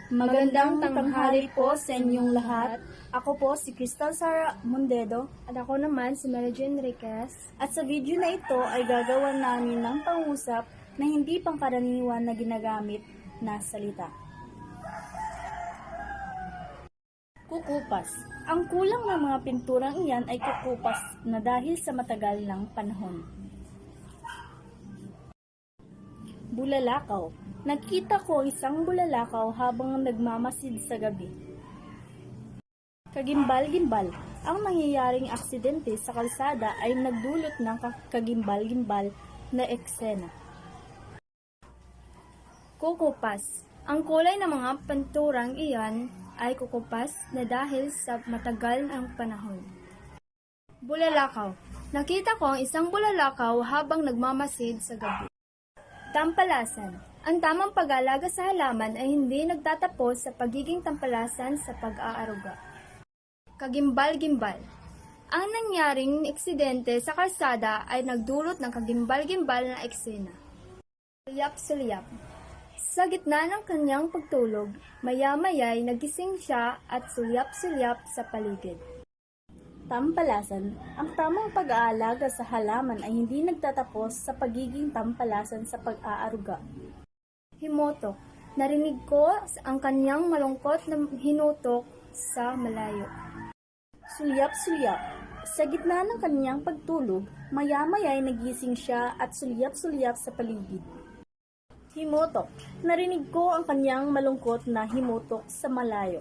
Magandang tanghali po sa inyong lahat. Ako po si Crystal Sara Mundedo. At ako naman si Mary Jane Enriquez. At sa video na ito ay gagawan namin ng pangusap na hindi pangkaraniwan na ginagamit na salita. Kukupas. Ang kulang ng mga pinturang iyan ay kukupas na dahil sa matagal ng panahon. Bulalakaw. Nakita ko isang bulalakaw habang nagmamasid sa gabi. Kagimbal-gimbal. Ang nangyayaring aksidente sa kalsada ay nagdulot ng kagimbal-gimbal na eksena. Kukupas. Ang kulay ng mga pinturang iyan ay kukupas na dahil sa matagal ng panahon. Bulalakaw. Nakita ko ang isang bulalakaw habang nagmamasid sa gabi. Tampalasan. Ang tamang pag-aalaga sa halaman ay hindi nagtatapos sa pagiging tampalasan sa pag-aaruga. Kagimbal-gimbal. Ang nangyaring eksidente sa kalsada ay nagdulot ng kagimbal-gimbal na eksena. Sulyap-sulyap. Sa gitna ng kanyang pagtulog, maya-maya'y nagising siya at sulyap-sulyap sa paligid. Tampalasan. Ang tamang pag-aalaga sa halaman ay hindi nagtatapos sa pagiging tampalasan sa pag-aaruga. Himotok. Narinig ko ang kanyang malungkot na hinutok sa malayo. Sulyap-sulyap. Sa gitna ng kanyang pagtulog, maya-maya ay nagising siya at sulyap-sulyap sa paligid. Himotok. Narinig ko ang kanyang malungkot na himutok sa malayo.